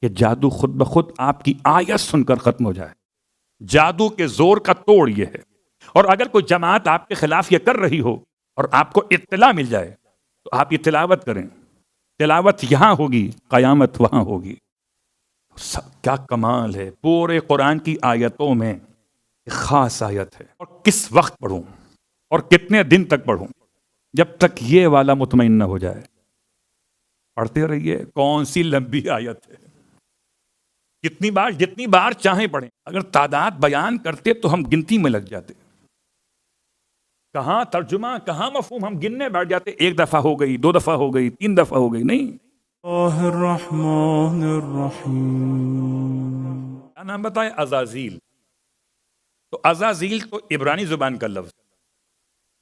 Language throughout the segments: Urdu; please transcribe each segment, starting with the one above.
کہ جادو خود بخود آپ کی آیت سن کر ختم ہو جائے. جادو کے زور کا توڑ یہ ہے. اور اگر کوئی جماعت آپ کے خلاف یہ کر رہی ہو اور آپ کو اطلاع مل جائے تو آپ یہ تلاوت کریں. تلاوت یہاں ہوگی، قیامت وہاں ہوگی. کیا کمال ہے. پورے قرآن کی آیتوں میں ایک خاص آیت ہے. اور کس وقت پڑھوں اور کتنے دن تک پڑھوں؟ جب تک یہ والا مطمئن نہ ہو جائے. پڑھتے رہیے. کون سی لمبی آیت ہے. جتنی بار چاہیں پڑھیں. اگر تعداد بیان کرتے تو ہم گنتی میں لگ جاتے. کہاں ترجمہ کہاں مفہوم، ہم گننے بیٹھ جاتے. ایک دفعہ ہو گئی، 2 دفعہ ہو گئی، 3 دفعہ ہو گئی. نہیں. اللہ الرحمن الرحیم. کیا نام بتائے؟ عزازیل. تو عزازیل تو عبرانی زبان کا لفظ.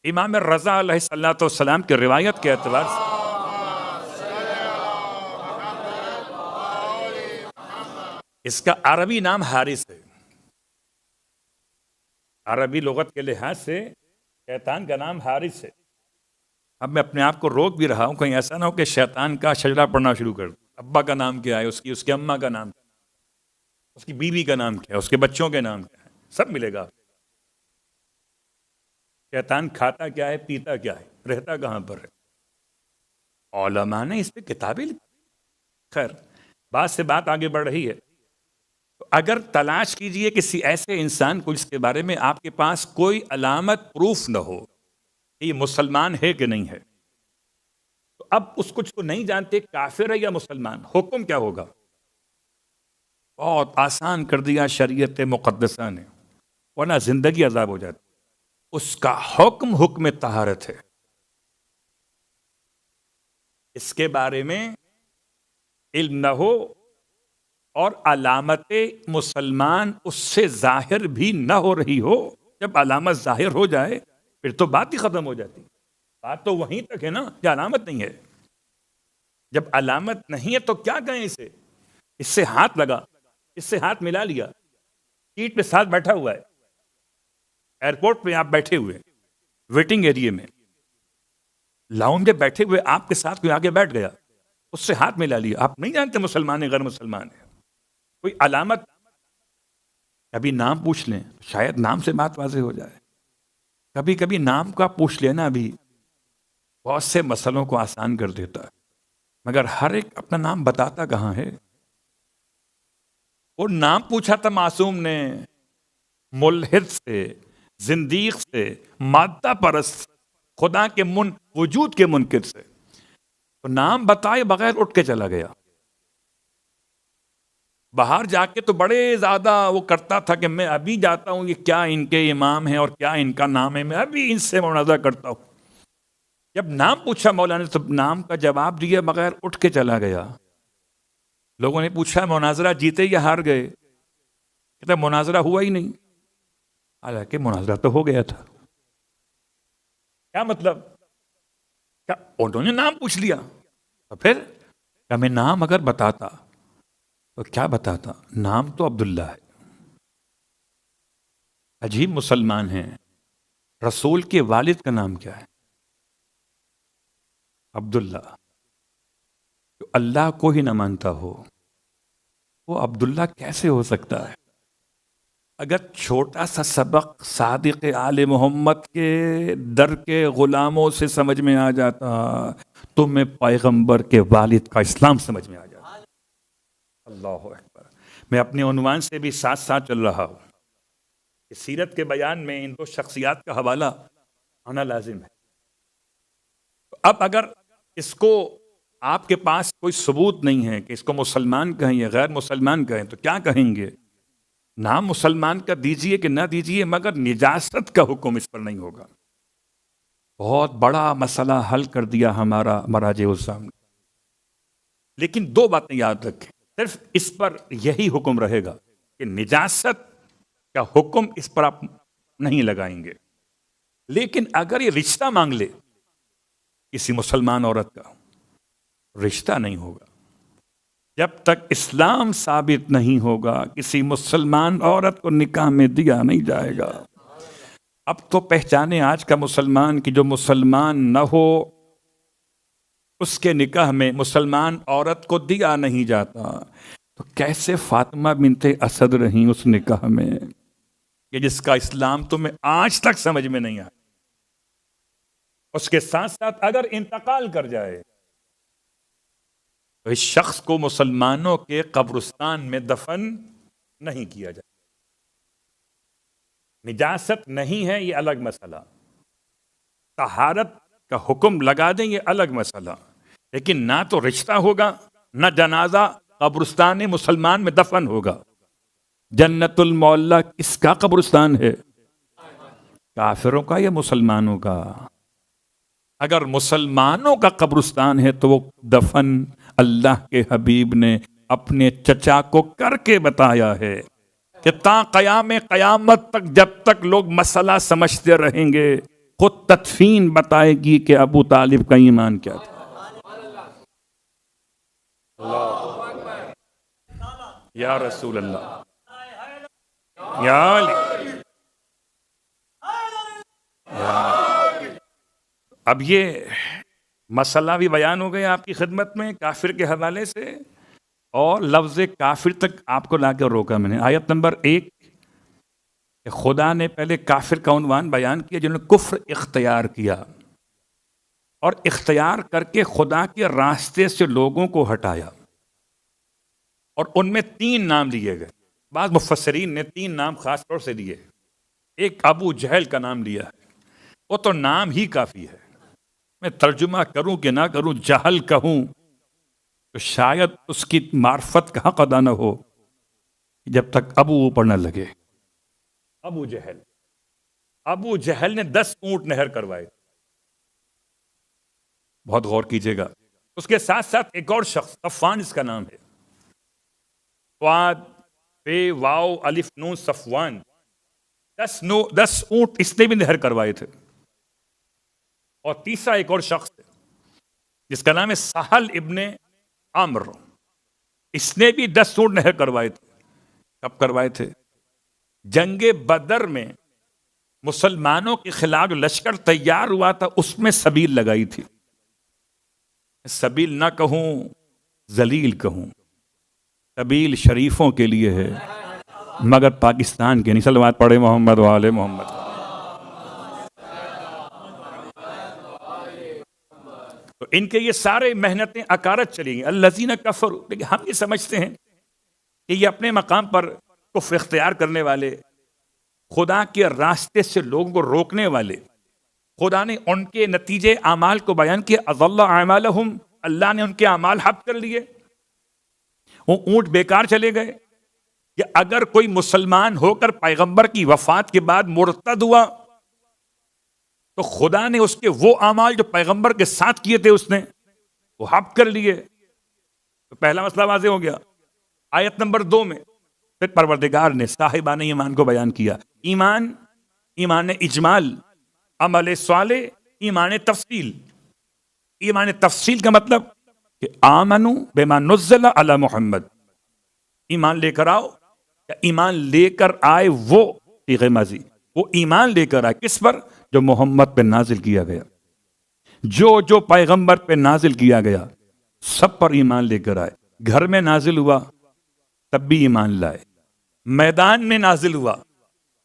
امام رضا علیہ الصلوۃ والسلام کی روایت کے اعتبار سے اس کا عربی نام حارث ہے. عربی لغت کے لحاظ سے شیطان کا نام حارث ہے. اب میں اپنے آپ کو روک بھی رہا ہوں کہیں ایسا نہ ہو کہ شیطان کا شجرہ پڑھنا شروع کر دوں. ابا کا نام کیا ہے، اس کی اماں کا نام کیا ہے، اس کی بیوی کا نام کیا ہے، اس کے بچوں کے نام کیا ہے، سب ملے گا. شیطان کھاتا کیا ہے، پیتا کیا ہے، رہتا کہاں پر ہے. علماء نے اس پہ کتابیں لکھی. خیر، بات سے بات آگے بڑھ رہی ہے. تو اگر تلاش کیجئے کسی ایسے انسان کو جس کے بارے میں آپ کے پاس کوئی علامت پروف نہ ہو کہ یہ مسلمان ہے کہ نہیں ہے. تو اب اس کچھ کو نہیں جانتے کافر ہے یا مسلمان، حکم کیا ہوگا؟ بہت آسان کر دیا شریعت مقدسہ نے، ورنہ زندگی عذاب ہو جاتی. اس کا حکم طہارت ہے. اس کے بارے میں علم نہ ہو اور علامت مسلمان اس سے ظاہر بھی نہ ہو رہی ہو. جب علامت ظاہر ہو جائے پھر تو بات ہی ختم ہو جاتی. بات تو وہیں تک ہے نا کہ علامت نہیں ہے. جب علامت نہیں ہے تو کیا کہیں اسے؟ اس سے ہاتھ لگا، اس سے ہاتھ ملا لیا، سیٹ پہ ساتھ بیٹھا ہوا ہے، ایئرپورٹ پہ آپ بیٹھے ہوئے، ویٹنگ ایریے میں، لاؤنج میں بیٹھے ہوئے آپ کے ساتھ کوئی آگے بیٹھ گیا، اس سے ہاتھ ملا لیا. آپ نہیں جانتے مسلمان ہے غیر مسلمان ہے. کوئی علامت، کبھی نام پوچھ لیں شاید نام سے بات واضح ہو جائے. کبھی کبھی نام کا پوچھ لینا بھی بہت سے مسئلوں کو آسان کر دیتا ہے. مگر ہر ایک اپنا نام بتاتا کہاں ہے. وہ نام پوچھا تھا معصوم نے ملحد سے، زندیق سے، مادہ پرست، خدا کے وجود کے منکر سے. تو نام بتائے بغیر اٹھ کے چلا گیا. باہر جا کے تو بڑے زیادہ وہ کرتا تھا کہ میں ابھی جاتا ہوں، یہ کیا ان کے امام ہیں اور کیا ان کا نام ہے، میں ابھی ان سے مناظرہ کرتا ہوں. جب نام پوچھا مولانا تو نام کا جواب دیا بغیر اٹھ کے چلا گیا. لوگوں نے پوچھا مناظرہ جیتے یا ہار گئے؟ کہتا مناظرہ ہوا ہی نہیں. حالانکہ مناظرہ تو ہو گیا تھا. کیا مطلب؟ کیا انہوں نے نام پوچھ لیا؟ تو پھر کیا میں نام اگر بتاتا تو کیا بتاتا؟ نام تو عبداللہ ہے. عجیب مسلمان ہیں. رسول کے والد کا نام کیا ہے؟ عبداللہ. جو اللہ کو ہی نہ مانتا ہو وہ عبداللہ کیسے ہو سکتا ہے؟ اگر چھوٹا سا سبق صادق آل محمد کے در کے غلاموں سے سمجھ میں آ جاتا تو میں پیغمبر کے والد کا اسلام سمجھ میں آ جاتا. اللہ اکبر. میں اپنے عنوان سے بھی ساتھ ساتھ چل رہا ہوں. سیرت کے بیان میں ان دو شخصیات کا حوالہ آنا لازم ہے. اب اگر اس کو آپ کے پاس کوئی ثبوت نہیں ہے کہ اس کو مسلمان کہیں یا غیر مسلمان کہیں تو کیا کہیں گے؟ نام مسلمان کا دیجئے کہ نہ دیجئے مگر نجاست کا حکم اس پر نہیں ہوگا. بہت بڑا مسئلہ حل کر دیا ہمارا مراجع الزام نے. لیکن 2 باتیں یاد رکھیں. صرف اس پر یہی حکم رہے گا کہ نجاست کا حکم اس پر آپ نہیں لگائیں گے. لیکن اگر یہ رشتہ مانگ لے کسی مسلمان عورت کا، رشتہ نہیں ہوگا. جب تک اسلام ثابت نہیں ہوگا کسی مسلمان عورت کو نکاح میں دیا نہیں جائے گا. اب تو پہچانے آج کا مسلمان کہ جو مسلمان نہ ہو اس کے نکاح میں مسلمان عورت کو دیا نہیں جاتا. تو کیسے فاطمہ بنت اسد رہیں اس نکاح میں کہ جس کا اسلام تمہیں آج تک سمجھ میں نہیں آیا. اس کے ساتھ ساتھ اگر انتقال کر جائے تو اس شخص کو مسلمانوں کے قبرستان میں دفن نہیں کیا جائے. نجاست نہیں ہے یہ الگ مسئلہ، طہارت کا حکم لگا دیں یہ الگ مسئلہ، لیکن نہ تو رشتہ ہوگا نہ جنازہ قبرستان مسلمان میں دفن ہوگا. جنت المعلا کس کا قبرستان ہے؟ کافروں کا یا مسلمانوں کا؟ اگر مسلمانوں کا قبرستان ہے تو وہ دفن اللہ کے حبیب نے اپنے چچا کو کر کے بتایا ہے کہ تا قیام قیامت تک جب تک لوگ مسئلہ سمجھتے رہیں گے خود تدفین بتائے گی کہ ابو طالب کا ایمان کیا تھا. یا رسول اللہ، یا علی. اب یہ مسئلہ بھی بیان ہو گیا آپ کی خدمت میں کافر کے حوالے سے، اور لفظ کافر تک آپ کو لا کے روکا میں نے. آیت نمبر 1 کہ خدا نے پہلے کافر کا عنوان بیان کیا جنہوں نے کفر اختیار کیا اور اختیار کر کے خدا کے راستے سے لوگوں کو ہٹایا، اور ان میں 3 نام لیے گئے. بعض مفسرین نے 3 نام خاص طور سے لیے. ایک ابو جہل کا نام لیا ہے، وہ تو نام ہی کافی ہے. میں ترجمہ کروں کہ نہ کروں، جہل کہوں تو شاید اس کی معرفت کا حق ادا نہ ہو جب تک ابو اوپر نہ لگے. ابو جہل نے 10 اونٹ نہر کروائے. بہت غور کیجئے گا. اس کے ساتھ ساتھ ایک اور شخص صفوان اس کا نام ہے، فواد پے واو الف نون صفوان. 10 اونٹ اس نے بھی نہر کروائے تھے. اور تیسرا ایک اور شخص ہے جس کا نام ہے سہل ابن عمرو، اس نے بھی 10 اونٹ نہر کروائے تھے. کب کروائے تھے؟ جنگ بدر میں مسلمانوں کے خلاف جو لشکر تیار ہوا تھا اس میں سبیل لگائی تھی. سبیل نہ کہوں ذلیل کہوں، سبیل شریفوں کے لیے ہے مگر پاکستان کے نہیں. صلوات پڑھے محمد و آل محمد. تو ان کے یہ سارے محنتیں اکارت چلی گئیں. الذین کفروا، لیکن ہم یہ سمجھتے ہیں کہ یہ اپنے مقام پر کفر اختیار کرنے والے، خدا کے راستے سے لوگوں کو روکنے والے، خدا نے ان کے نتیجے اعمال کو بیان کیا. اضل اعمالہم، اللہ نے ان کے اعمال حب کر لیے، وہ اونٹ بیکار چلے گئے. کہ اگر کوئی مسلمان ہو کر پیغمبر کی وفات کے بعد مرتد ہوا تو خدا نے اس کے وہ اعمال جو پیغمبر کے ساتھ کیے تھے اس نے وہ حب کر لیے. تو پہلا مسئلہ واضح ہو گیا. آیت نمبر 2 میں پھر پروردگار نے صاحبان ایمان کو بیان کیا. ایمان اجمال، عمل صالح، ایمان تفصیل. ایمان تفصیل کا مطلب کہ آمنو بما نزل علی محمد، ایمان لے کر آؤ. یا ایمان لے کر آئے وہ صیغہ ماضی، وہ ایمان لے کر آئے کس پر؟ جو محمد پہ نازل کیا گیا. جو پیغمبر پہ نازل کیا گیا سب پر ایمان لے کر آئے. گھر میں نازل ہوا تب بھی ایمان لائے، میدان میں نازل ہوا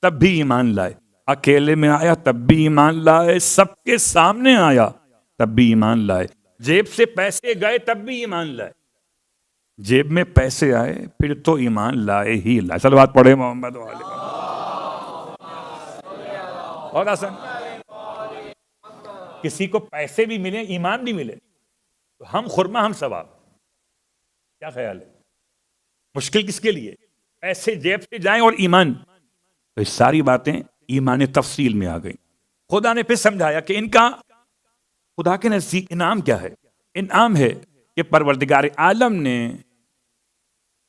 تب بھی ایمان لائے، اکیلے میں آیا تب بھی ایمان لائے، سب کے سامنے آیا تب بھی ایمان لائے، جیب سے پیسے گئے تب بھی ایمان لائے. جیب میں پیسے آئے پھر تو ایمان لائے ہی لائے. صلوات پڑھے محمد و آل محمد. اور آسان، کسی کو پیسے بھی ملے ایمان بھی ملے تو ہم خرما ہم ثواب. کیا خیال ہے؟ مشکل کس کے لیے؟ پیسے جیب سے جائیں اور ایمان. تو یہ ساری باتیں ایمان تفصیل میں آ گئی. خدا نے پھر سمجھایا کہ ان کا خدا کے نزدیک انعام کیا ہے. انعام ہے کہ پروردگار عالم نے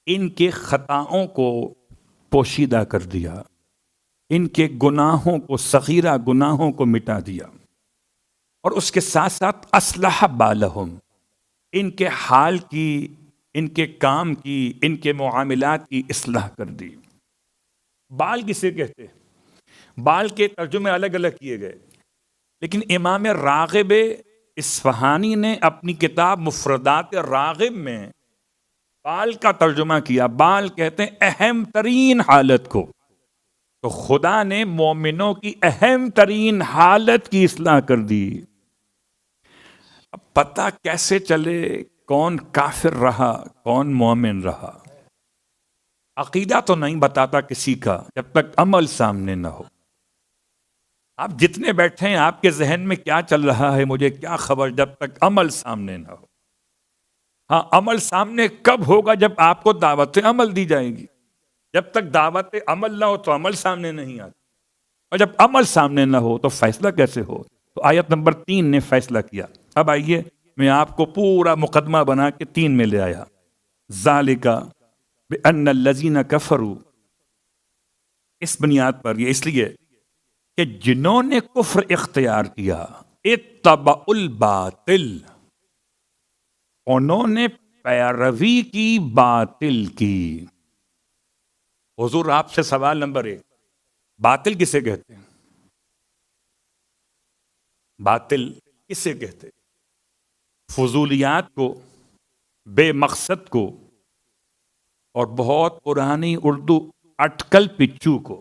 ان کے خطاؤں کو پوشیدہ کر دیا، ان کے گناہوں کو، صغیرہ گناہوں کو مٹا دیا، اور اس کے ساتھ ساتھ اصلح بالہم، ان کے حال کی، ان کے کام کی، ان کے معاملات کی اصلاح کر دی. بال کسے کہتے ہیں؟ بال کے ترجمے الگ الگ کیے گئے، لیکن امام راغب اصفہانی نے اپنی کتاب مفردات راغب میں بال کا ترجمہ کیا. بال کہتے ہیں اہم ترین حالت کو. تو خدا نے مومنوں کی اہم ترین حالت کی اصلاح کر دی. اب پتہ کیسے چلے کون کافر رہا کون مومن رہا؟ عقیدہ تو نہیں بتاتا کسی کا جب تک عمل سامنے نہ ہو. آپ جتنے بیٹھے ہیں آپ کے ذہن میں کیا چل رہا ہے مجھے کیا خبر جب تک عمل سامنے نہ ہو. ہاں عمل سامنے کب ہوگا؟ جب آپ کو دعوت عمل دی جائے گی. جب تک دعوت عمل نہ ہو تو عمل سامنے نہیں آتا، اور جب عمل سامنے نہ ہو تو فیصلہ کیسے ہو؟ تو آیت نمبر 3 نے فیصلہ کیا. اب آئیے میں آپ کو پورا مقدمہ بنا کے 3 میں لے آیا. ذالک بأن الذین کفروا، اس بنیاد پر، یہ اس لیے کہ جنہوں نے کفر اختیار کیا، اتبعوا الباطل، انہوں نے پیروی کی باطل کی. حضور آپ سے سوال نمبر 1، باطل کسے کہتے ہیں؟ باطل کسے کہتے ہیں؟ فضولیات کو، بے مقصد کو، اور بہت پرانی اردو اٹکل پچو کو.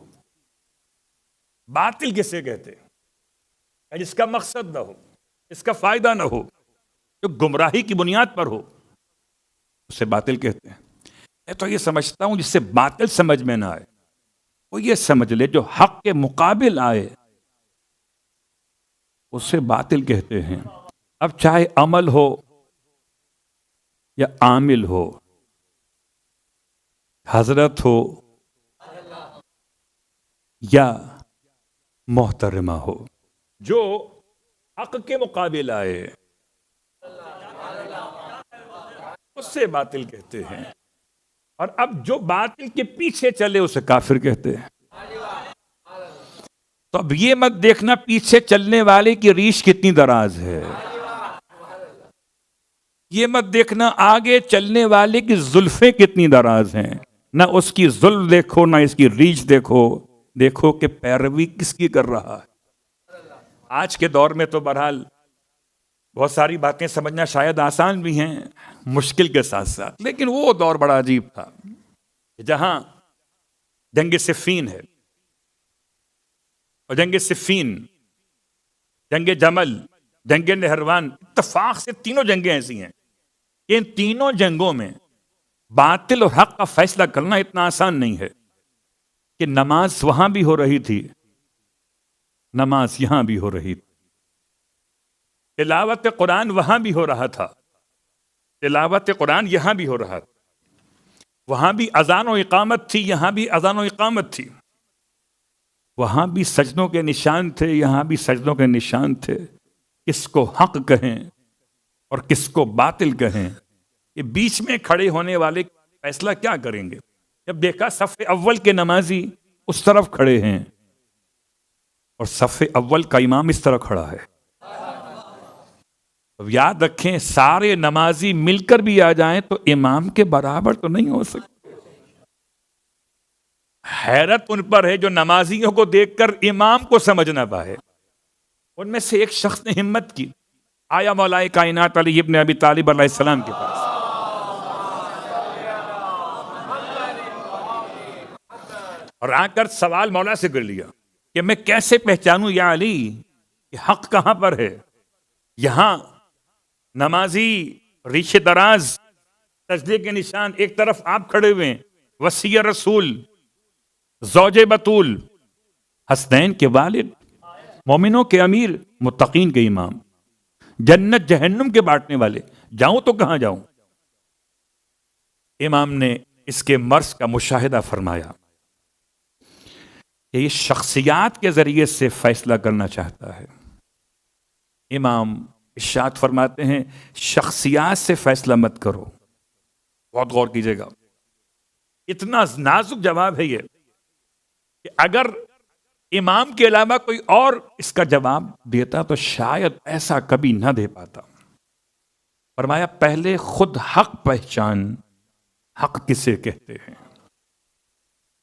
باطل کسے کہتے ہیں؟ جس کا مقصد نہ ہو، اس کا فائدہ نہ ہو، جو گمراہی کی بنیاد پر ہو، اسے باطل کہتے ہیں. میں تو یہ سمجھتا ہوں جس سے باطل سمجھ میں نہ آئے وہ یہ سمجھ لے جو حق کے مقابل آئے اسے باطل کہتے ہیں. اب چاہے عمل ہو یا عامل ہو، حضرت ہو یا محترمہ ہو، جو حق کے مقابل آئے اس سے باطل کہتے ہیں. اور اب جو باطل کے پیچھے چلے اسے کافر کہتے ہیں. تو اب یہ مت دیکھنا پیچھے چلنے والے کی ریش کتنی دراز ہے، یہ مت دیکھنا آگے چلنے والے کی زلفیں کتنی دراز ہیں. نہ اس کی زلف دیکھو نہ اس کی ریچھ دیکھو، دیکھو کہ پیروی کس کی کر رہا ہے. آج کے دور میں تو بہرحال بہت ساری باتیں سمجھنا شاید آسان بھی ہیں، مشکل کے ساتھ ساتھ، لیکن وہ دور بڑا عجیب تھا جہاں جنگ صفین ہے، اور جنگ صفین، جنگ جمل، جنگ نہروان، اتفاق سے تینوں جنگیں ایسی ہیں کہ ان تینوں جنگوں میں باطل اور حق کا فیصلہ کرنا اتنا آسان نہیں ہے. کہ نماز وہاں بھی ہو رہی تھی، نماز یہاں بھی ہو رہی تھی، تلاوت قرآن وہاں بھی ہو رہا تھا، تلاوت قرآن یہاں بھی ہو رہا تھا، وہاں بھی اذان و اقامت تھی، یہاں بھی اذان و اقامت تھی، وہاں بھی سجدوں کے نشان تھے، یہاں بھی سجدوں کے نشان تھے. کس کو حق کہیں اور کس کو باطل کہیں، یہ بیچ میں کھڑے ہونے والے فیصلہ کیا کریں گے؟ جب دیکھا صف اول کے نمازی اس طرف کھڑے ہیں اور صف اول کا امام اس طرح کھڑا ہے. اب یاد رکھیں سارے نمازی مل کر بھی آ جائیں تو امام کے برابر تو نہیں ہو سکتے. حیرت ان پر ہے جو نمازیوں کو دیکھ کر امام کو سمجھ نہ پائے. ان میں سے ایک شخص نے ہمت کی، آیا مولا کائنات علی ابن ابی طالب علیہ السلام کے پاس، اور آ کر سوال مولا سے کر لیا کہ میں کیسے پہچانوں یا علی کہ حق کہاں پر ہے؟ یہاں نمازی ریش دراز سجدے کے نشان، ایک طرف آپ کھڑے ہوئے ہیں، وصی رسول، زوج بطول، حسنین کے والد، مومنوں کے امیر، متقین کے امام، جنت جہنم کے بانٹنے والے، جاؤں تو کہاں جاؤں؟ امام نے اس کے مرض کا مشاہدہ فرمایا کہ یہ شخصیات کے ذریعے سے فیصلہ کرنا چاہتا ہے. امام ارشاد فرماتے ہیں شخصیات سے فیصلہ مت کرو. بہت غور کیجئے گا، اتنا نازک جواب ہے یہ کہ اگر امام کے علاوہ کوئی اور اس کا جواب دیتا تو شاید ایسا کبھی نہ دے پاتا. فرمایا پہلے خود حق پہچان، حق کسے کہتے ہیں،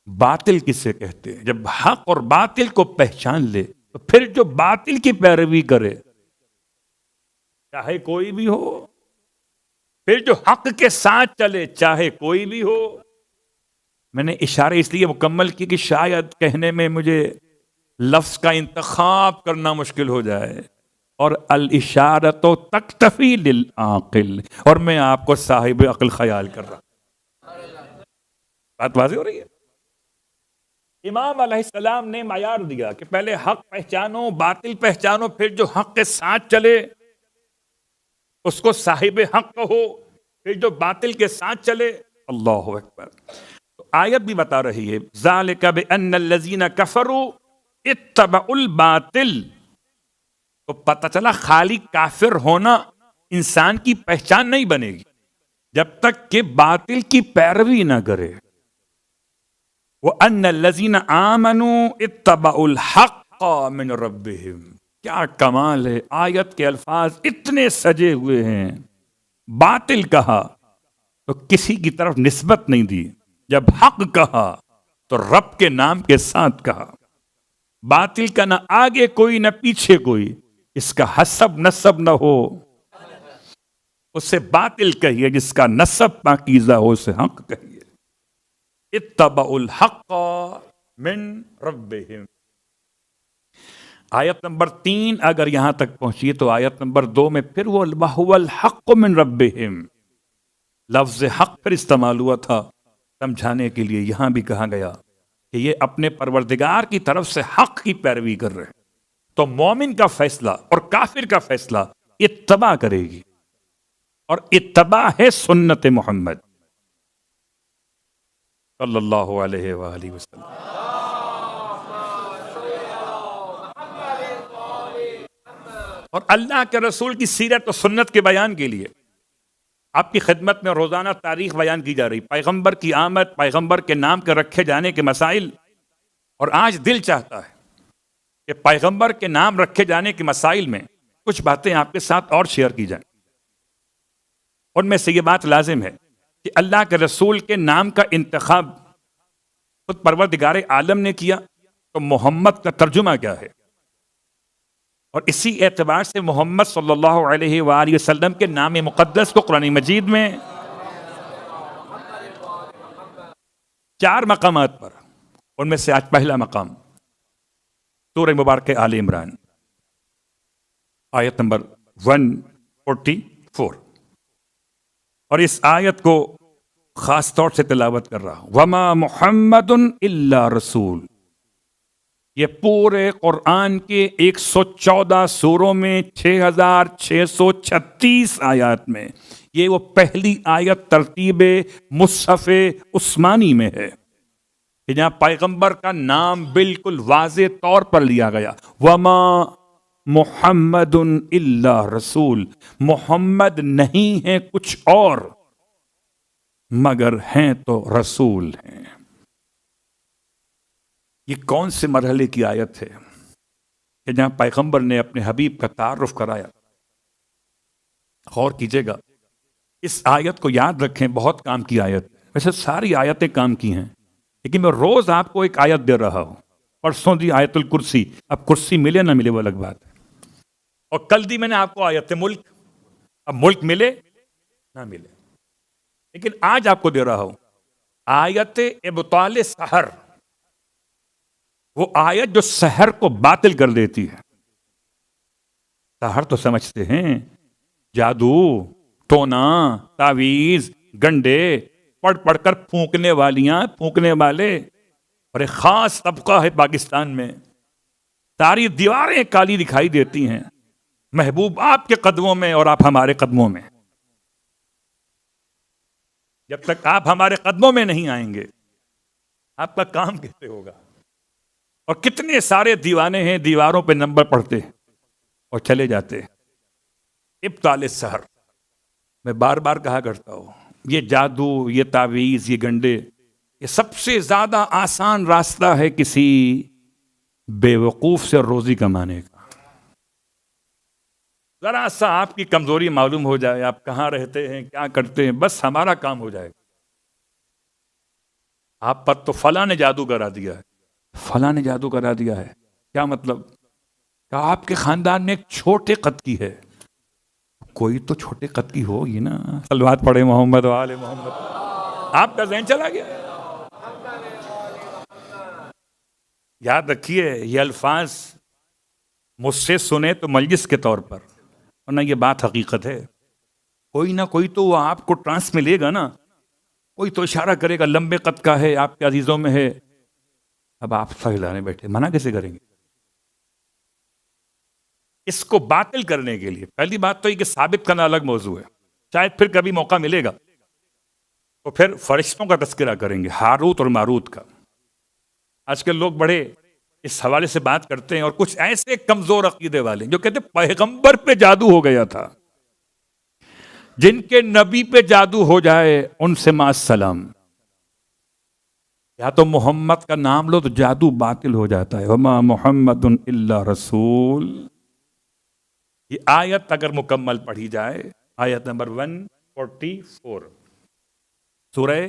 باطل کسے کہتے ہیں. جب حق اور باطل کو پہچان لے تو پھر جو باطل کی پیروی کرے چاہے کوئی بھی ہو پھر جو حق کے ساتھ چلے چاہے کوئی بھی ہو. میں نے اشارے اس لیے مکمل کی کہ شاید کہنے میں مجھے لفظ کا انتخاب کرنا مشکل ہو جائے. اور الاشارۃ تکتفی للعاقل، اور میں آپ کو صاحب عقل خیال کر رہا ہوں. بات واضح ہو رہی ہے. امام علیہ السلام نے معیار دیا کہ پہلے حق پہچانو، باطل پہچانو، پھر جو حق کے ساتھ چلے اس کو صاحب حق کہو، پھر جو باطل کے ساتھ چلے. اللہ اکبر. تو آیت بھی بتا رہی ہے ذالک بان الذین کفروا اتبعوا الباطل. تو پتہ چلا خالی کافر ہونا انسان کی پہچان نہیں بنے گی جب تک کہ باطل کی پیروی نہ کرے. وَأَنَّ الَّذِينَ آمَنُوا اتَّبَعُوا الْحَقَّ مِنْ رَبِّهِمْ. کیا کمال ہے. آیت کے الفاظ اتنے سجے ہوئے ہیں. باطل کہا تو کسی کی طرف نسبت نہیں دی، جب حق کہا تو رب کے نام کے ساتھ کہا. باطل کا نہ آگے کوئی نہ پیچھے کوئی، اس کا حسب نسب نہ ہو اسے باطل کہیے، جس کا نسب پاکیزہ ہو اسے حق کہیے. اتبعوا الحق من ربهم. آیت نمبر 3 اگر یہاں تک پہنچیے تو آیت نمبر 2 میں پھر وہ وَهُوَ الْحَقُّ مِنْ رَبِّهِمْ لفظ حق پھر استعمال ہوا تھا سمجھانے کے لیے. یہاں بھی کہا گیا کہ یہ اپنے پروردگار کی طرف سے حق کی پیروی کر رہے ہیں. تو مومن کا فیصلہ اور کافر کا فیصلہ اتباع کرے گی، اور اتباع ہے سنت محمد صلی اللہ علیہ وآلہ وسلم. اور اللہ کے رسول کی سیرت و سنت کے بیان کے لیے آپ کی خدمت میں روزانہ تاریخ بیان کی جا رہی، پیغمبر کی آمد، پیغمبر کے نام کے رکھے جانے کے مسائل. اور آج دل چاہتا ہے کہ پیغمبر کے نام رکھے جانے کے مسائل میں کچھ باتیں آپ کے ساتھ اور شیئر کی جائیں. ان میں سے یہ بات لازم ہے کہ اللہ کے رسول کے نام کا انتخاب خود پروردگار عالم نے کیا، تو محمد کا ترجمہ کیا ہے؟ اور اسی اعتبار سے محمد صلی اللہ علیہ وآلہ وسلم کے نام مقدس کو قرآن مجید میں 4 مقامات پر، ان میں سے آج پہلا مقام سورہ مبارکہ آل عمران آیت نمبر 144. اور اس آیت کو خاص طور سے تلاوت کر رہا ہوں. وما محمد الا رسول. یہ پورے قرآن کے 114 سوروں میں 6636 آیات میں یہ وہ پہلی آیت ترتیب مصحف عثمانی میں ہے کہ جہاں پیغمبر کا نام بالکل واضح طور پر لیا گیا. وما محمد الا رسول. محمد نہیں ہے کچھ اور مگر ہیں تو رسول ہیں. یہ کون سے مرحلے کی آیت ہے کہ جہاں پیغمبر نے اپنے حبیب کا تعارف کرایا. غور کیجئے گا، اس آیت کو یاد رکھیں، بہت کام کی آیت. ویسے ساری آیتیں کام کی ہیں، لیکن میں روز آپ کو ایک آیت دے رہا ہوں. پرسوں دی آیت الکرسی. اب کرسی ملے نہ ملے وہ الگ بات ہے. اور کل دی میں نے آپ کو آیت ملک. اب ملک ملے نہ ملے، لیکن آج آپ کو دے رہا ہوں آیت ابطال سحر. وہ آیت جو سحر کو باطل کر دیتی ہے. سحر تو سمجھتے ہیں جادو، ٹونا، تعویذ، گنڈے، پڑھ پڑھ کر پھونکنے والیاں، پھونکنے والے. اور ایک خاص طبقہ ہے پاکستان میں، ساری دیواریں کالی دکھائی دیتی ہیں. محبوب آپ کے قدموں میں اور آپ ہمارے قدموں میں. جب تک آپ ہمارے قدموں میں نہیں آئیں گے آپ کا کام کیسے ہوگا؟ اور کتنے سارے دیوانے ہیں، دیواروں پہ نمبر پڑھتے اور چلے جاتے. ابطال السحر. میں بار بار کہا کرتا ہوں، یہ جادو، یہ تعویذ، یہ گنڈے، یہ سب سے زیادہ آسان راستہ ہے کسی بے وقوف سے روزی کمانے کا. ذرا سا آپ کی کمزوری معلوم ہو جائے، آپ کہاں رہتے ہیں، کیا کرتے ہیں، بس ہمارا کام ہو جائے گا. آپ پر تو فلاں نے جادو کرا دیا ہے، فلاں نے جادو کرا دیا ہے. کیا مطلب؟ کہ آپ کے خاندان میں ایک چھوٹے قد کی ہے، کوئی تو چھوٹے قد کی ہوگی نا. صلوات پڑھے محمد و آل محمد. آپ کا ذہن چلا گیا. یاد رکھیے یہ الفاظ مجھ سے سنے تو مجلس کے طور پر، ورنہ یہ بات حقیقت ہے. کوئی نہ کوئی تو وہ آپ کو ٹرانس میں لے گا نا، کوئی تو اشارہ کرے گا لمبے قد کا ہے، آپ کے عزیزوں میں ہے. اب آپ سہلانے بیٹھے، منع کیسے کریں گے؟ اس کو باطل کرنے کے لیے پہلی بات تو یہ کہ ثابت کرنا الگ موضوع ہے. شاید پھر کبھی موقع ملے گا تو پھر فرشتوں کا تذکرہ کریں گے، ہاروت اور ماروت کا. آج کل لوگ بڑے اس حوالے سے بات کرتے ہیں، اور کچھ ایسے کمزور عقیدے والے جو کہتے ہیں پیغمبر پہ جادو ہو گیا تھا. جن کے نبی پہ جادو ہو جائے ان سے ما السلام. یا تو محمد کا نام لو تو جادو باطل ہو جاتا ہے. وما محمد الا رسول. یہ آیت اگر مکمل پڑھی جائے، آیت نمبر 144 سورہ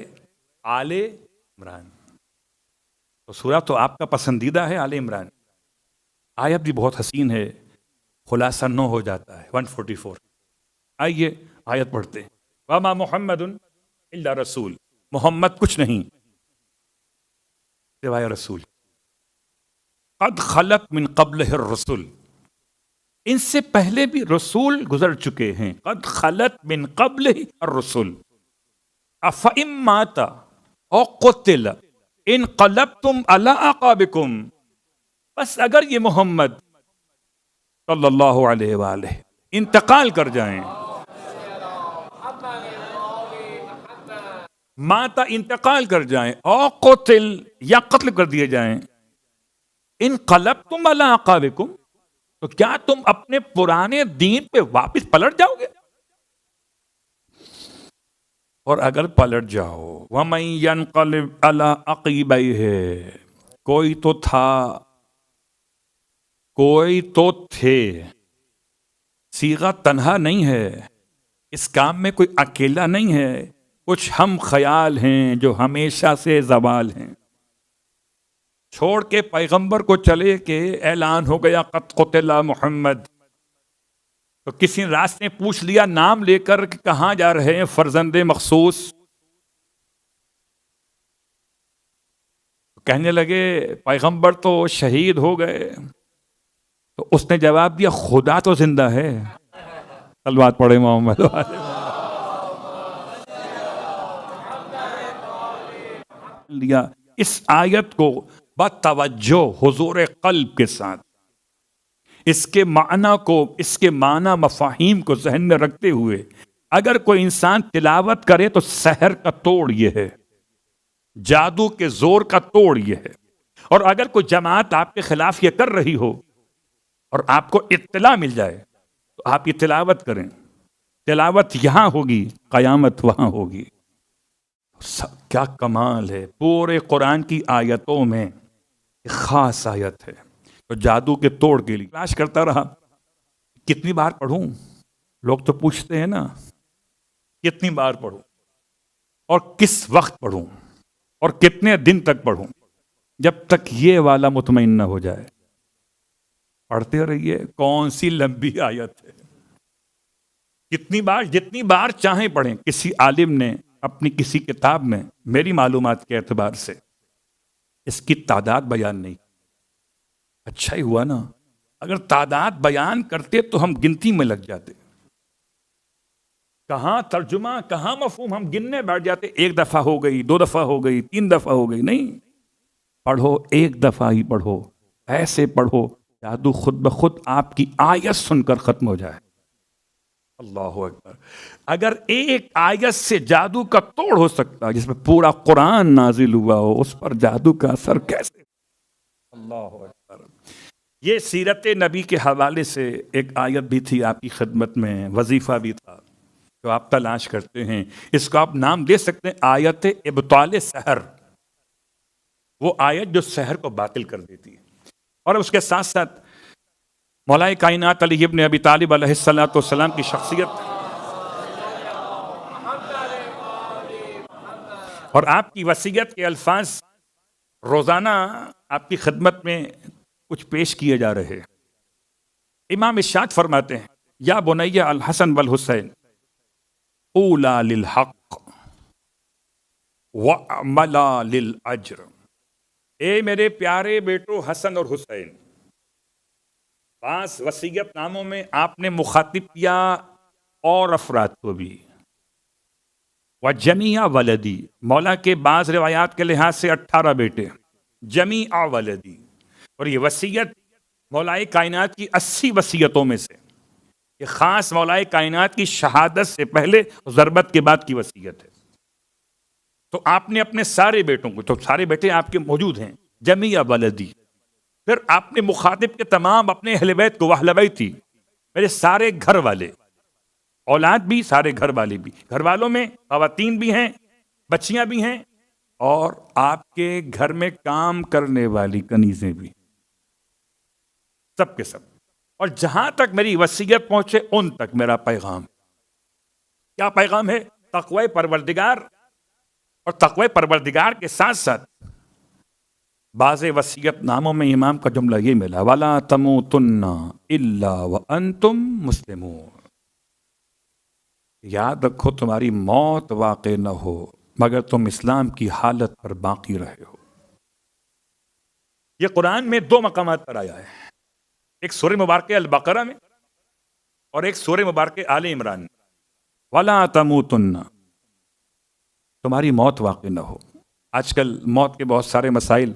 آل عمران. تو سورہ تو آپ کا پسندیدہ ہے آل عمران. آیت بھی بہت حسین ہے، خلاصہ 9 ہو جاتا ہے 144. آئیے آیت پڑھتے ہیں. وما محمد الا رسول. محمد کچھ نہیں سوائے رسول. قد خلت من قبلہ الرسل. ان سے پہلے بھی رسول گزر چکے ہیں. قد خلت من قبلہ الرسل افئن مات او قتل انقلبتم علی اعقابکم. بس اگر یہ محمد صلی اللہ علیہ وآلہ انتقال کر جائیں، ماتا انتقال کر جائیں، او قتل یا قتل کر دیے جائیں، انقلبتم علی اعقابکم تو کیا تم اپنے پرانے دین پہ واپس پلٹ جاؤ گے؟ اور اگر پلٹ جاؤ، وَمَن يَنْقَلِبْ عَلَىٰ عَقِبَيْهِ. کوئی تو تھا، کوئی تو تھے. صیغہ تنہا نہیں ہے، اس کام میں کوئی اکیلا نہیں ہے. کچھ ہم خیال ہیں جو ہمیشہ سے زوال ہیں. چھوڑ کے پیغمبر کو چلے کہ اعلان ہو گیا قد قتل محمد، تو کسی راستے پوچھ لیا نام لے کر کہ کہاں جا رہے ہیں فرزند مخصوص. کہنے لگے پیغمبر تو شہید ہو گئے. تو اس نے جواب دیا خدا تو زندہ ہے. صلوات پڑھے محمد لیا. اس آیت کو بتوجہ حضور قلب کے ساتھ، اس کے معنی کو، اس کے معنی مفاہیم کو ذہن میں رکھتے ہوئے اگر کوئی انسان تلاوت کرے تو سحر کا توڑ یہ ہے، جادو کے زور کا توڑ یہ ہے. اور اگر کوئی جماعت آپ کے خلاف یہ کر رہی ہو اور آپ کو اطلاع مل جائے تو آپ یہ تلاوت کریں. تلاوت یہاں ہوگی، قیامت وہاں ہوگی. کیا کمال ہے. پورے قرآن کی آیتوں میں ایک خاص آیت ہے تو جادو کے توڑ کے لیے تلاش کرتا رہا کتنی بار پڑھوں. لوگ تو پوچھتے ہیں نا کتنی بار پڑھوں اور کس وقت پڑھوں اور کتنے دن تک پڑھوں. جب تک یہ والا مطمئن نہ ہو جائے پڑھتے رہیے. کون سی لمبی آیت ہے، کتنی بار، جتنی بار چاہیں پڑھیں. کسی عالم نے اپنی کسی کتاب میں میری معلومات کے اعتبار سے اس کی تعداد بیان نہیں. اچھا ہی ہوا نا، اگر تعداد بیان کرتے تو ہم گنتی میں لگ جاتے. کہاں ترجمہ کہاں مفہوم، ہم گننے بیٹھ جاتے. ایک دفعہ ہو گئی، 2 دفعہ ہو گئی، 3 دفعہ ہو گئی. نہیں، پڑھو، ایک دفعہ ہی پڑھو، ایسے پڑھو جادو خود بخود آپ کی آیت سن کر ختم ہو جائے. اللہ اکبر. اگر ایک آیت سے جادو کا توڑ ہو سکتا ہے جس میں پورا قرآن نازل ہوا ہو، اس پر جادو کا اثر کیسے؟ اللہ اکبر. یہ سیرت نبی کے حوالے سے ایک آیت بھی تھی آپ کی خدمت میں، وظیفہ بھی تھا جو آپ تلاش کرتے ہیں. اس کو آپ نام دے سکتے ہیں آیت ابطال سحر. وہ آیت جو سحر کو باطل کر دیتی ہے. اور اس کے ساتھ ساتھ مولا کائنات علی ابن ابی طالب علیہ السلام کی شخصیت اور آپ کی وصیت کے الفاظ روزانہ آپ کی خدمت میں کچھ پیش کیے جا رہے ہیں. امام ارشاد فرماتے ہیں یا بنی الحسن والحسین اولا للحق وعملا للاجر، اے میرے پیارے بیٹو حسن اور حسین، 5 وصیت ناموں میں آپ نے مخاطب کیا اور افراد کو بھی، وجمیع ولدی، مولا کے بعض روایات کے لحاظ سے 18 بیٹے، جمیع ولدی، اور یہ وصیت مولائے کائنات کی 80 وصیتوں میں سے، یہ خاص مولائے کائنات کی شہادت سے پہلے ضربت کے بعد کی وصیت ہے۔ تو آپ نے اپنے سارے بیٹوں کو، تو سارے بیٹے آپ کے موجود ہیں، جمیع ولدی، پھر آپ نے مخاطب کے تمام اپنے اہل بیت کو، اہل بیتی، میرے سارے گھر والے، اولاد بھی، سارے گھر والے بھی، گھر والوں میں خواتین بھی ہیں، بچیاں بھی ہیں، اور آپ کے گھر میں کام کرنے والی کنیزیں بھی، سب کے سب، اور جہاں تک میری وصیت پہنچے ان تک میرا پیغام۔ کیا پیغام ہے؟ تقوی پروردگار، اور تقوی پروردگار کے ساتھ ساتھ بعض وصیت ناموں میں امام کا جملہ یہ ملا، وَلَا تَمُوتُنَّ إِلَّا وَأَنْتُمْ مُسْلِمُونَ، یاد رکھو تمہاری موت واقع نہ ہو مگر تم اسلام کی حالت پر باقی رہے ہو۔ یہ قرآن میں 2 مقامات پر آیا ہے، ایک سورہ مبارکہ البقرہ میں اور ایک سورہ مبارکہ آل عمران میں، وَلَا تَمُوتُنَّ، تمہاری موت واقع نہ ہو۔ آج کل موت کے بہت سارے مسائل،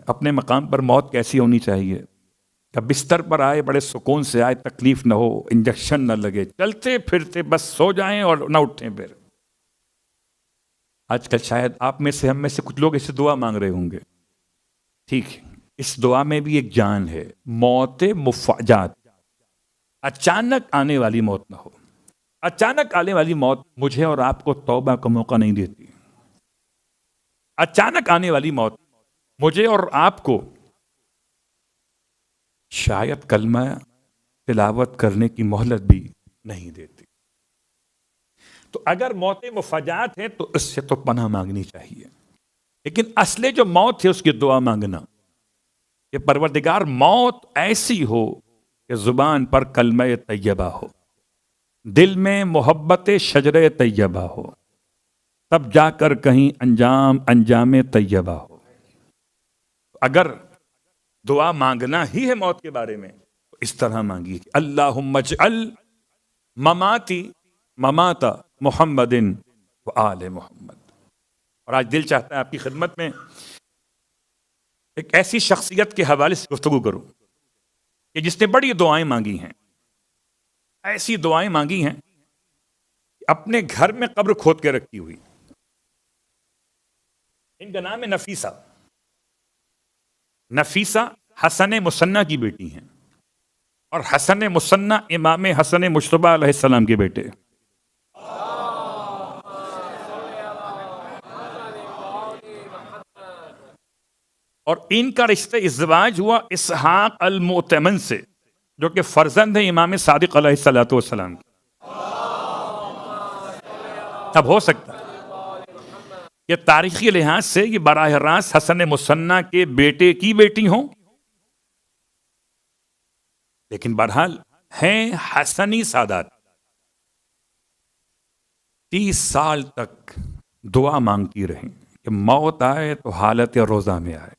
اپنے مقام پر موت کیسی ہونی چاہیے، کہ بستر پر آئے بڑے سکون سے آئے، تکلیف نہ ہو، انجیکشن نہ لگے، چلتے پھرتے بس سو جائیں اور نہ اٹھیں پھر۔ آج کل شاید آپ میں سے، ہم میں سے کچھ لوگ اسے دعا مانگ رہے ہوں گے، ٹھیک ہے، اس دعا میں بھی ایک جان ہے، موت مفاجات، اچانک آنے والی موت نہ ہو۔ اچانک آنے والی موت مجھے اور آپ کو توبہ کا موقع نہیں دیتی۔ اچانک آنے والی موت مجھے اور آپ کو شاید کلمہ تلاوت کرنے کی مہلت بھی نہیں دیتی۔ تو اگر موت مفاجات ہیں تو اس سے تو پناہ مانگنی چاہیے، لیکن اصل جو موت ہے اس کی دعا مانگنا، کہ پروردگار موت ایسی ہو کہ زبان پر کلمہ طیبہ ہو، دل میں محبت شجر طیبہ ہو، تب جا کر کہیں انجام طیبہ ہو۔ اگر دعا مانگنا ہی ہے موت کے بارے میں تو اس طرح مانگیے کہ اللہم اجعل مماتی ممات محمد و آل محمد۔ اور آج دل چاہتا ہے آپ کی خدمت میں ایک ایسی شخصیت کے حوالے سے گفتگو کروں کہ جس نے بڑی دعائیں مانگی ہیں، ایسی دعائیں مانگی ہیں کہ اپنے گھر میں قبر کھود کے رکھی ہوئی۔ ان کا نام ہے نفیسہ۔ نفیسہ حسن مثنیٰ کی بیٹی ہیں، اور حسن مثنیٰ امام حسن مجتبیٰ علیہ السلام کے بیٹے۔ اور ان کا رشتہ ازدواج ہوا اسحاق المؤتمن سے، جو کہ فرزند ہے امام صادق علیہ السلام کی۔ اب ہو سکتا ہے کہ تاریخی لحاظ سے یہ براہ راست حسن مثنیٰ کے بیٹے کی بیٹی ہوں، لیکن بہرحال ہیں حسنی سادات۔ 30 سال تک دعا مانگتی رہیں کہ موت آئے تو حالت روزہ میں آئے،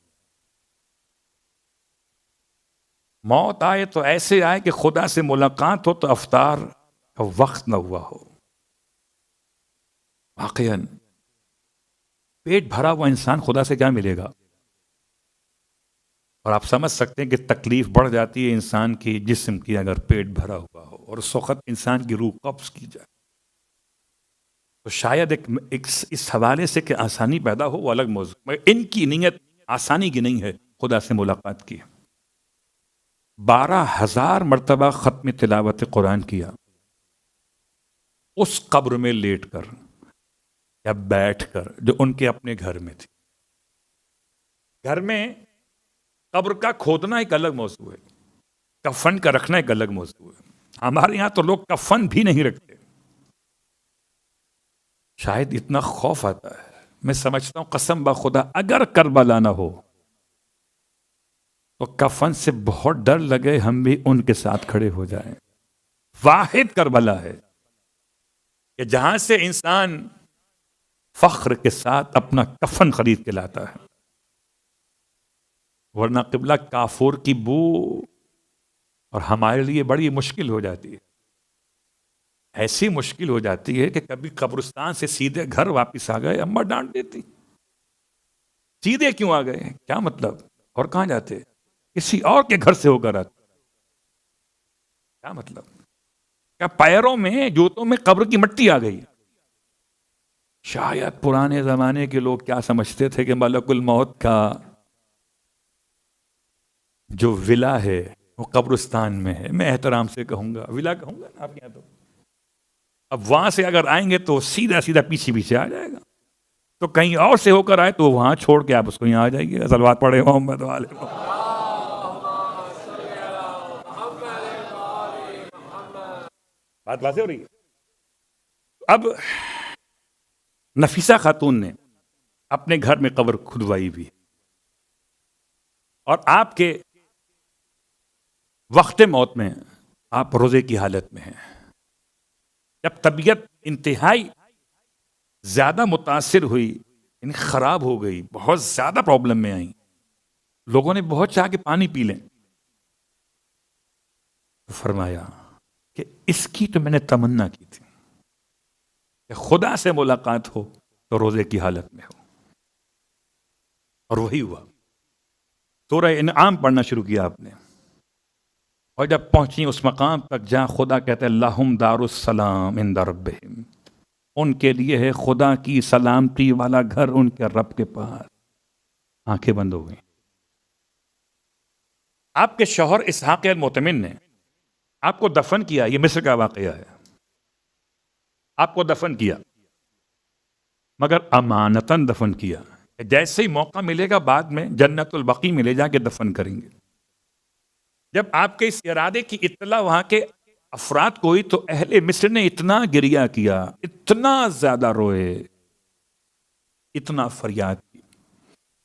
موت آئے تو ایسے آئے کہ خدا سے ملاقات ہو تو افطار کا وقت نہ ہوا ہو۔ واقعاً پیٹ بھرا ہوا انسان خدا سے کیا ملے گا؟ اور آپ سمجھ سکتے ہیں کہ تکلیف بڑھ جاتی ہے انسان کی جسم کی اگر پیٹ بھرا ہوا ہو اور اس وقت انسان کی روح قبض کی جائے، تو شاید ایک اس حوالے سے کہ آسانی پیدا ہو وہ الگ موضوع، مگر ان کی نیت آسانی کی نہیں ہے، خدا سے ملاقات کی۔ 12,000 مرتبہ ختم تلاوت قرآن کیا، اس قبر میں لیٹ کر یا بیٹھ کر جو ان کے اپنے گھر میں تھی۔ گھر میں قبر کا کھودنا ایک الگ موضوع ہے، کفن کا رکھنا ایک الگ موضوع ہے۔ ہمارے یہاں تو لوگ کفن بھی نہیں رکھتے۔ شاید اتنا خوف آتا ہے، میں سمجھتا ہوں قسم بخدا اگر کربلا نہ ہو تو کفن سے بہت ڈر لگے ہم بھی ان کے ساتھ کھڑے ہو جائیں۔ واحد کربلا ہے کہ جہاں سے انسان فخر کے ساتھ اپنا کفن خرید کے لاتا ہے، ورنہ قبلہ کافور کی بو اور ہمارے لیے بڑی مشکل ہو جاتی ہے. ایسی مشکل ہو جاتی ہے کہ کبھی قبرستان سے سیدھے گھر واپس آ گئے، اماں ڈانٹ دیتی، سیدھے کیوں آ گئے، کیا مطلب، اور کہاں جاتے، کسی اور کے گھر سے ہو کر آتے، کیا مطلب، کیا پیروں میں جوتوں میں قبر کی مٹی آ گئی. شاید پرانے زمانے کے لوگ کیا سمجھتے تھے کہ ملک الموت کا جو ولا ہے وہ قبرستان میں ہے. میں احترام سے کہوں گا، ولا کہوں گا نا آپ کے یہاں، تو اب وہاں سے اگر آئیں گے تو سیدھا سیدھا پیچھے پیچھے آ جائے گا، تو کہیں اور سے ہو کر آئے تو وہاں چھوڑ کے آپ اس کو یہاں آ جائیے. صلوات پڑھے محمد والے محمد. بات واضح ہو رہی ہے. اب نفیسہ خاتون نے اپنے گھر میں قبر کھدوائی بھی، اور آپ کے وقت موت میں آپ روزے کی حالت میں ہیں. جب طبیعت انتہائی زیادہ متاثر ہوئی، یعنی خراب ہو گئی، بہت زیادہ پرابلم میں آئیں، لوگوں نے بہت چاہا کہ پانی پی لیں، فرمایا کہ اس کی تو میں نے تمنا کی تھی کہ خدا سے ملاقات ہو تو روزے کی حالت میں ہو، اور وہی ہوا. سورہ انعام پڑھنا شروع کیا آپ نے، اور جب پہنچی اس مقام تک جہاں خدا کہتے ہیں لہم دار السلام عند ربہم، ان کے لیے ہے خدا کی سلامتی والا گھر ان کے رب کے پاس. آنکھیں بند ہو گئیں. آپ کے شوہر اسحاق المعتمن نے آپ کو دفن کیا، یہ مصر کا واقعہ ہے، آپ کو دفن کیا مگر امانتاً دفن کیا، جیسے ہی موقع ملے گا بعد میں جنت البقیع میں لے جا کے دفن کریں گے. جب آپ کے اس ارادے کی اطلاع وہاں کے افراد کو ہوئی تو اہل مصر نے اتنا گریہ کیا، اتنا زیادہ روئے، اتنا فریاد کی،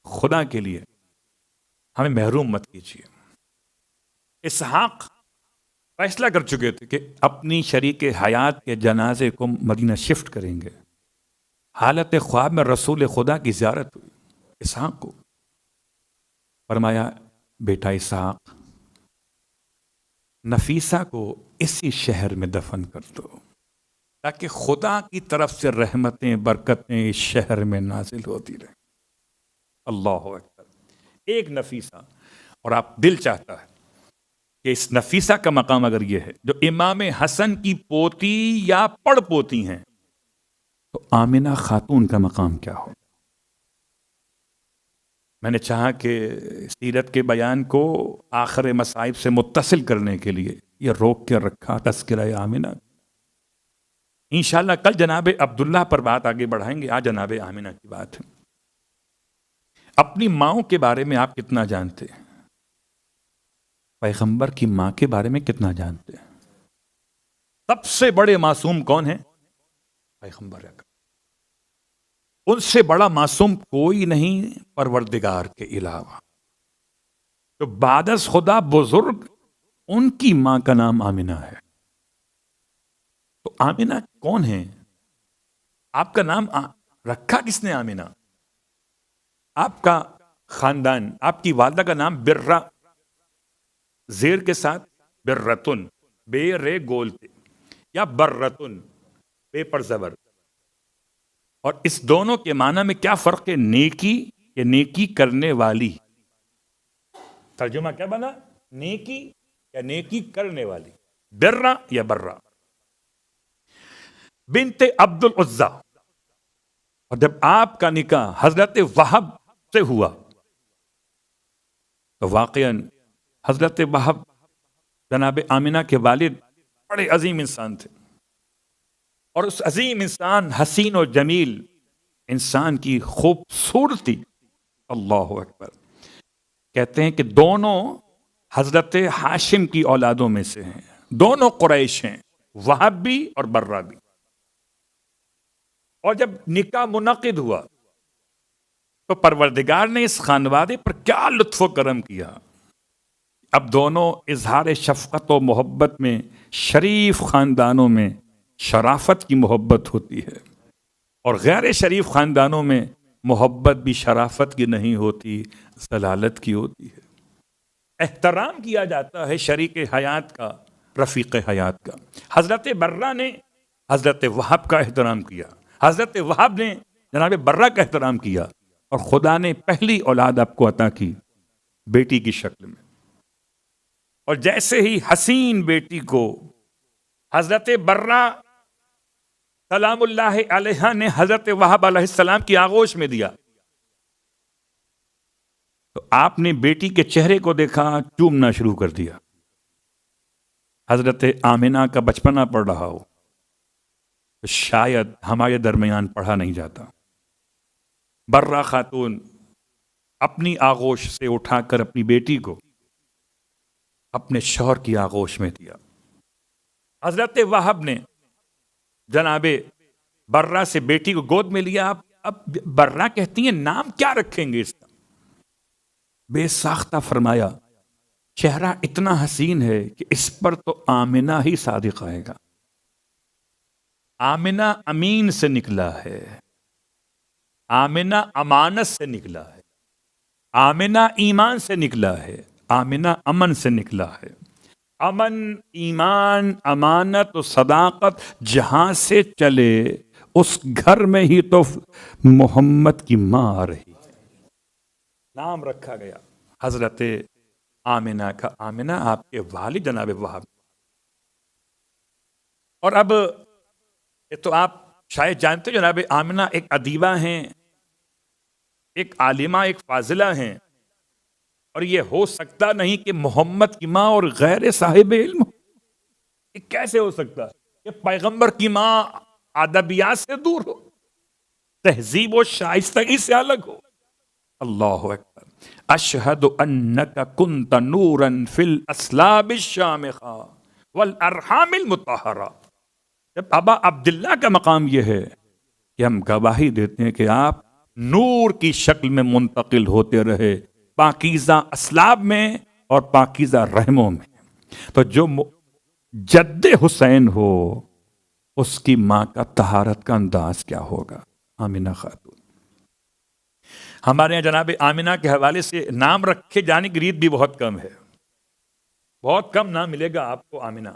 خدا کے لیے ہمیں محروم مت کیجیے. اسحاق فیصلہ کر چکے تھے کہ اپنی شریک حیات کے جنازے کو مدینہ شفٹ کریں گے. حالت خواب میں رسول خدا کی زیارت ہوئی اسحاق کو. فرمایا بیٹا اسحاق، نفیسہ کو اسی شہر میں دفن کر دو تاکہ خدا کی طرف سے رحمتیں برکتیں اس شہر میں نازل ہوتی رہیں. اللہ اکبر. ایک نفیسہ، اور آپ دل چاہتا ہے کہ اس نفیسہ کا مقام اگر یہ ہے جو امام حسن کی پوتی یا پڑ پوتی ہیں، تو آمنہ خاتون کا مقام کیا ہو. میں نے چاہا کہ سیرت کے بیان کو آخر مصائب سے متصل کرنے کے لیے یہ روک کے رکھا تذکرہ آمنہ. انشاءاللہ کل جناب عبداللہ پر بات آگے بڑھائیں گے، آج جناب آمنہ کی بات ہے. اپنی ماؤں کے بارے میں آپ کتنا جانتے ہیں؟ پیغمبر کی ماں کے بارے میں کتنا جانتے ہیں؟ سب سے بڑے معصوم کون ہیں؟ پیغمبر اکرم. ان سے بڑا معصوم کوئی نہیں پروردگار کے علاوہ. تو بعد از خدا بزرگ، ان کی ماں کا نام آمنہ ہے. تو آمنہ کون ہے؟ آپ کا نام رکھا کس نے آمنہ؟ آپ کا خاندان، آپ کی والدہ کا نام برہ، زیر کے ساتھ برتن، بے رے گولتے، یا برتن بے پر زبر. اور اس دونوں کے معنی میں کیا فرق ہے؟ نیکی یا نیکی کرنے والی. ترجمہ کیا بنا؟ نیکی یا نیکی کرنے والی، برہ یا برہ. بنت عبد العزا. اور جب آپ کا نکاح حضرت وہب سے ہوا تو واقعاً حضرت وہب جناب آمنہ کے والد بڑے عظیم انسان تھے، اور اس عظیم انسان، حسین و جمیل انسان کی خوبصورتی، اللہ اکبر. کہتے ہیں کہ دونوں حضرت ہاشم کی اولادوں میں سے ہیں، دونوں قریش ہیں، وہب بھی اور برہ بھی. اور جب نکاح منعقد ہوا تو پروردگار نے اس خانوادے پر کیا لطف و کرم کیا. اب دونوں اظہار شفقت و محبت میں شریف خاندانوں میں شرافت کی محبت ہوتی ہے، اور غیر شریف خاندانوں میں محبت بھی شرافت کی نہیں ہوتی، ضلالت کی ہوتی ہے۔ احترام کیا جاتا ہے شریک حیات کا، رفیق حیات کا۔ حضرت برہ نے حضرت وہب کا احترام کیا، حضرت وہب نے جناب برہ کا احترام کیا، اور خدا نے پہلی اولاد آپ کو عطا کی بیٹی کی شکل میں۔ اور جیسے ہی حسین بیٹی کو حضرت برہ سلام اللہ علیہ نے حضرت وہب علیہ السلام کی آغوش میں دیا، تو آپ نے بیٹی کے چہرے کو دیکھا، چومنا شروع کر دیا۔ حضرت آمنہ کا بچپنا پڑھ رہا ہو، تو شاید ہمارے درمیان پڑھا نہیں جاتا۔ برہ خاتون اپنی آغوش سے اٹھا کر اپنی بیٹی کو اپنے شوہر کی آغوش میں دیا۔ حضرت وہب نے جناب برہ سے بیٹی کو گود میں لیا۔ اب برہ کہتی ہیں نام کیا رکھیں گے اس کا؟ بے ساختہ فرمایا چہرہ اتنا حسین ہے کہ اس پر تو آمنہ ہی صادق آئے گا۔ آمنہ امین سے نکلا ہے، آمنہ امانت سے نکلا ہے، آمنہ ایمان سے نکلا ہے، آمنہ امن سے نکلا ہے۔ امن، ایمان، امانت و صداقت جہاں سے چلے اس گھر میں ہی تو محمد کی ماں آ رہی ہے۔ نام رکھا گیا حضرت آمنہ کا۔ آمنہ آپ کے والد جناب وہب۔ اور اب یہ تو آپ شاید جانتے جناب آمنہ ایک ادیبہ ہیں، ایک عالمہ، ایک فاضلہ ہیں، اور یہ ہو سکتا نہیں کہ محمد کی ماں اور غیر صاحب علم، یہ کیسے ہو سکتا ہے کہ پیغمبر کی ماں ادبیات سے دور ہو، تہذیب و شائستگی سے الگ ہو؟ اللہ اکبر۔ اشہد انک کنت نورا فی الاسلاب الشامخہ والارحام المطہرہ۔ جب ابا عبداللہ کا مقام یہ ہے کہ ہم گواہی دیتے ہیں کہ آپ نور کی شکل میں منتقل ہوتے رہے، پاکیزہ اسلاب میں اور پاکیزہ رحموں میں، تو جو جد حسین ہو اس کی ماں کا طہارت کا انداز کیا ہوگا؟ آمنہ خاتون۔ ہمارے یہاں جناب آمنہ کے حوالے سے نام رکھے جانے کی ریت بھی بہت کم ہے، بہت کم نام ملے گا آپ کو آمنہ،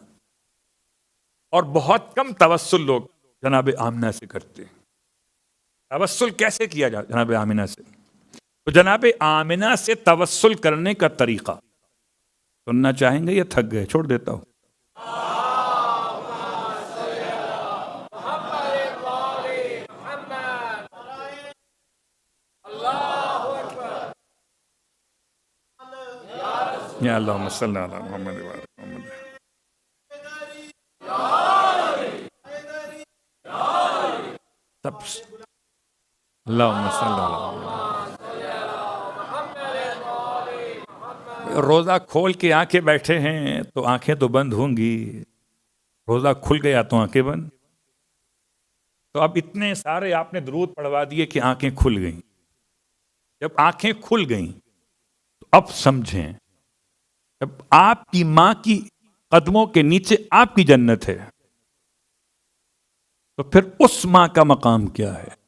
اور بہت کم توسل لوگ جناب آمنہ سے کرتے ہیں۔ توسل کیسے کیا جائے جناب آمنہ سے؟ تو جناب آمنہ سے توسل کرنے کا طریقہ سننا چاہیں گے یا تھک گئے؟ چھوڑ دیتا ہوں۔ یا اللہم صلی علی محمد و آل محمد۔ اللہم صلی علی محمد۔ روزہ کھول کے آنکھیں بیٹھے ہیں تو آنکھیں تو بند ہوں گی، روزہ کھل گیا تو آنکھیں بند۔ تو اب اتنے سارے آپ نے درود پڑھوا دیے کہ آنکھیں کھل گئیں۔ جب آنکھیں کھل گئیں تو اب سمجھیں، جب آپ کی ماں کی قدموں کے نیچے آپ کی جنت ہے تو پھر اس ماں کا مقام کیا ہے؟